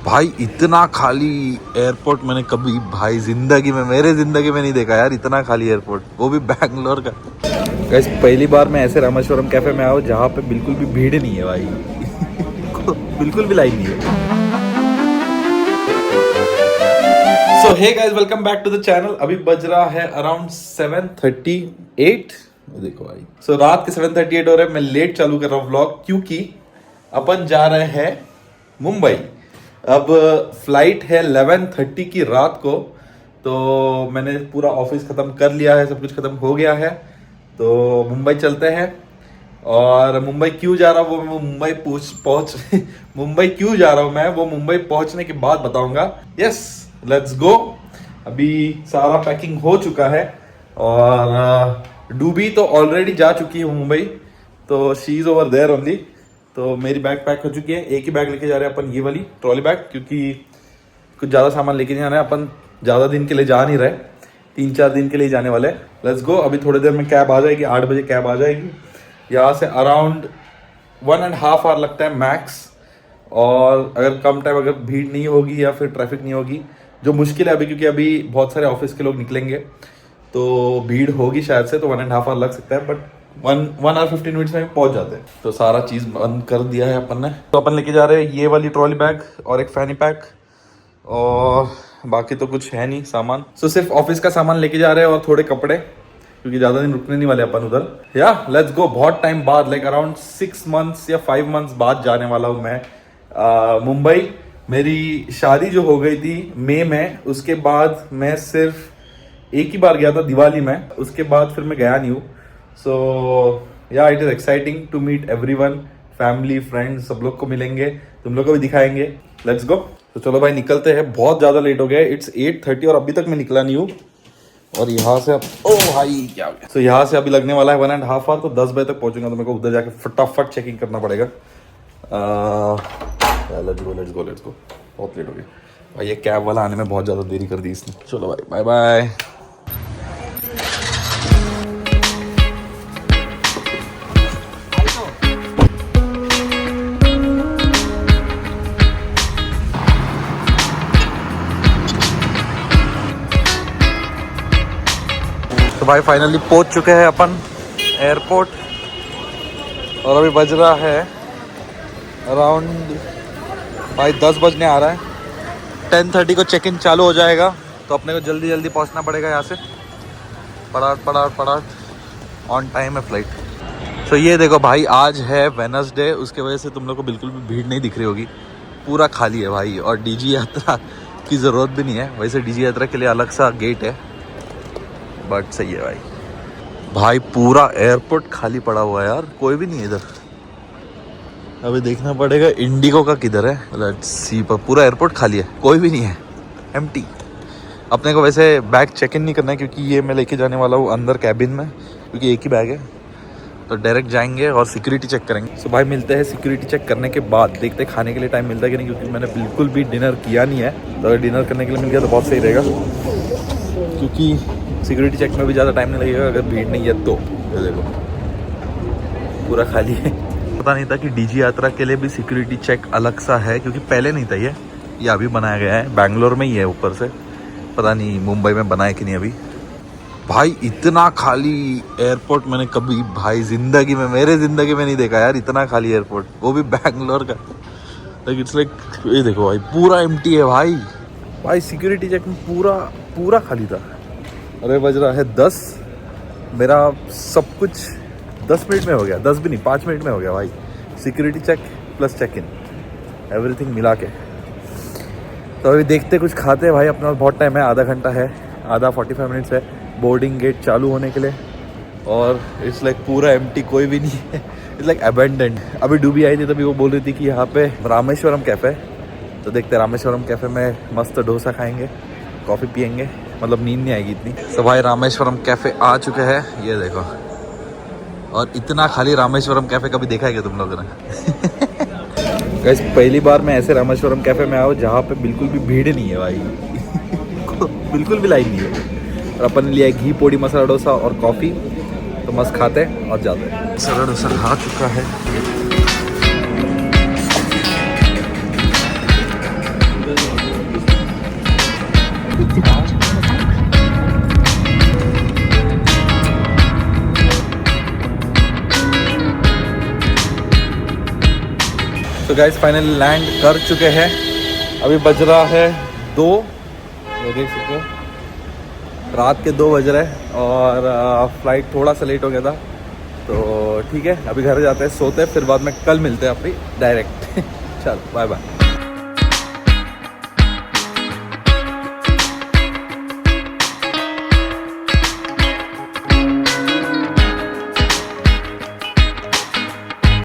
भाई इतना खाली एयरपोर्ट मैंने कभी भाई जिंदगी में, मेरे जिंदगी में नहीं देखा यार, इतना खाली एयरपोर्ट, वो भी बैंगलोर का। गाइस पहली बार मैं ऐसे रामेश्वरम कैफे में आया हूँ जहाँ पे बिल्कुल भी भीड़ नहीं है भाई। बिल्कुल भी लाइन नहीं है। So hey guys, welcome back to the channel. अभी बज रहा है अराउंड 7:38। देखो भाई, सो रात के 7:38 हो रहे हैं। मैं लेट चालू कर रहा हूँ व्लॉग क्योंकि अपन जा रहे हैं मुंबई। अब फ्लाइट है 11:30 की रात को, तो मैंने पूरा ऑफिस खत्म कर लिया है, सब कुछ खत्म हो गया है, तो मुंबई चलते हैं। और मुंबई क्यों जा रहा हूँ वो मैं मुंबई पहुंच मुंबई क्यों जा रहा हूँ मैं वो मुंबई पहुंचने के बाद बताऊंगा। Yes, let's go. अभी सारा पैकिंग हो चुका है और डूबी तो ऑलरेडी जा चुकी है मुंबई, तो she is over there only. तो मेरी बैग पैक हो चुकी है। एक ही बैग लेके जा रहे हैं अपन, ये वाली ट्रॉली बैग, क्योंकि कुछ ज़्यादा सामान लेके नहीं जाना है। अपन ज़्यादा दिन के लिए जा नहीं रहे, 3-4 दिन के लिए जाने वाले। Let's go. अभी थोड़ी देर में कैब आ जाएगी, 8 बजे कैब आ जाएगी। यहाँ से अराउंड 1.5 आवर लगता है मैक्स। और अगर कम टाइम, अगर भीड़ नहीं होगी या फिर ट्रैफिक नहीं होगी, जो मुश्किल है अभी, क्योंकि अभी बहुत सारे ऑफिस के लोग निकलेंगे, तो भीड़ होगी शायद से, तो 1.5 आवर लग सकता है। बट 1 आवर 15 मिनट्स में पहुंच जाते हैं। तो सारा चीज़ बंद कर दिया है अपन ने। तो अपन लेके जा रहे हैं ये वाली ट्रॉली बैग और एक फैनी पैक, और बाकी तो कुछ है नहीं सामान। सो सिर्फ ऑफिस का सामान लेके जा रहे हैं और थोड़े कपड़े, क्योंकि ज़्यादा दिन रुकने नहीं वाले अपन उधर। या लेट्स गो। बहुत टाइम बाद, लाइक अराउंड 6 मंथ्स या 5 मंथ्स बाद जाने वाला हूँ मैं मुंबई। मेरी शादी जो हो गई थी मई में, उसके बाद मैं सिर्फ एक ही बार गया था दिवाली में, उसके बाद फिर मैं गया नहीं हूँ। सो या it is exciting to meet everyone, family friends, सब लोग को मिलेंगे, तुम लोग को भी दिखाएंगे। Let's go. तो चलो भाई निकलते हैं, बहुत ज़्यादा लेट हो गया है। इट्स 8:30 और अभी तक मैं निकला नहीं हूँ। और यहाँ से अब ओ भाई क्या हो गया। तो यहाँ से अभी लगने वाला है 1.5 आवर, तो 10 बजे तक पहुँचूंगा। तो मेरे को उधर जाके फटाफट चेकिंग करना पड़ेगा। Let's go. बहुत लेट हो गया भाई, ये कैब वाला आने में बहुत ज़्यादा देरी कर दी इसने। चलो भाई, बाय बाय। तो भाई फाइनली पहुंच चुके हैं अपन एयरपोर्ट, और अभी बज रहा है अराउंड भाई 10 बजने आ रहा है। 10:30 को चेक इन चालू हो जाएगा, तो अपने को जल्दी जल्दी पहुंचना पड़ेगा यहाँ से। पड़ाट ऑन टाइम है फ्लाइट। तो ये देखो भाई, आज है वेडनेसडे, उसके वजह से तुम लोग को बिल्कुल भी भीड़ नहीं दिख रही होगी, पूरा खाली है भाई। और डीजी यात्रा की ज़रूरत भी नहीं है, वैसे डीजी यात्रा के लिए अलग सा गेट है, बट सही है भाई पूरा एयरपोर्ट खाली पड़ा हुआ है यार, कोई भी नहीं है इधर। अभी देखना पड़ेगा इंडिगो का किधर है। लेट्स सी, पर पूरा एयरपोर्ट खाली है, कोई भी नहीं है, एम्प्टी। अपने को वैसे बैग चेक इन नहीं करना है, क्योंकि ये मैं लेके जाने वाला हूँ अंदर कैबिन में, क्योंकि एक ही बैग है। तो डायरेक्ट जाएंगे और सिक्योरिटी चेक करेंगे। सो भाई मिलते हैं सिक्योरिटी चेक करने के बाद, देखते हैं खाने के लिए टाइम मिलता है कि नहीं, क्योंकि मैंने बिल्कुल भी डिनर किया नहीं है। तो अगर डिनर करने के लिए मिल गया तो बहुत सही रहेगा, क्योंकि सिक्योरिटी चेक में भी ज़्यादा टाइम नहीं लगेगा अगर भीड़ नहीं है तो। ये देखो पूरा खाली है। पता नहीं था कि डीजी यात्रा के लिए भी सिक्योरिटी चेक अलग सा है, क्योंकि पहले नहीं था ये अभी बनाया गया है। बैंगलोर में ही है ऊपर से, पता नहीं मुंबई में बनाया कि नहीं अभी। भाई इतना खाली एयरपोर्ट मैंने कभी भाई जिंदगी में, मेरे जिंदगी में नहीं देखा यार, इतना खाली एयरपोर्ट, वो भी बैंगलोर का। लाइक इट्स लाइक, ये देखो भाई पूरा एम्प्टी है भाई सिक्योरिटी चेक में पूरा खाली था। अरे बज रहा है 10, मेरा सब कुछ 10 मिनट में हो गया, 10 भी नहीं 5 मिनट में हो गया भाई। Security check plus check in, everything मिला के। तो अभी देखते कुछ खाते हैं भाई, अपना बहुत टाइम है, आधा घंटा है, आधा 45 मिनट्स है बोर्डिंग गेट चालू होने के लिए। और इट्स लाइक पूरा एम्प्टी, कोई भी नहीं है, इट्स लाइक अबेंडेंड। अभी डूबी आई थी तभी वो बोल रही थी कि यहाँ पे रामेश्वरम कैफ़े, तो देखते हैं रामेश्वरम कैफ़े में मस्त डोसा खाएंगे, कॉफ़ी पियेंगे, मतलब नींद नहीं आएगी इतनी। तो भाई रामेश्वरम कैफ़े आ चुके हैं, ये देखो। और इतना खाली रामेश्वरम कैफ़े कभी देखा है क्या तुम लोगों ने? गाइस पहली बार मैं ऐसे रामेश्वरम कैफ़े में आया हूँ जहाँ पे बिल्कुल भी भीड़ नहीं है भाई। बिल्कुल भी लाइन नहीं है। और अपन ने लिया घी पोड़ी मसाला डोसा और कॉफ़ी, तो मस्त खाते हैं और जाते हैं। मसाला डोसा खा चुका है, सो गाइस फाइनली लैंड कर चुके हैं। अभी बज रहा है 2, ये देख सकते हो, रात के 2 बज रहे हैं और फ्लाइट थोड़ा सा लेट हो गया था। तो ठीक है, अभी घर जाते हैं, सोते हैं, फिर बाद में कल मिलते हैं अपनी डायरेक्ट। चलो बाय बाय।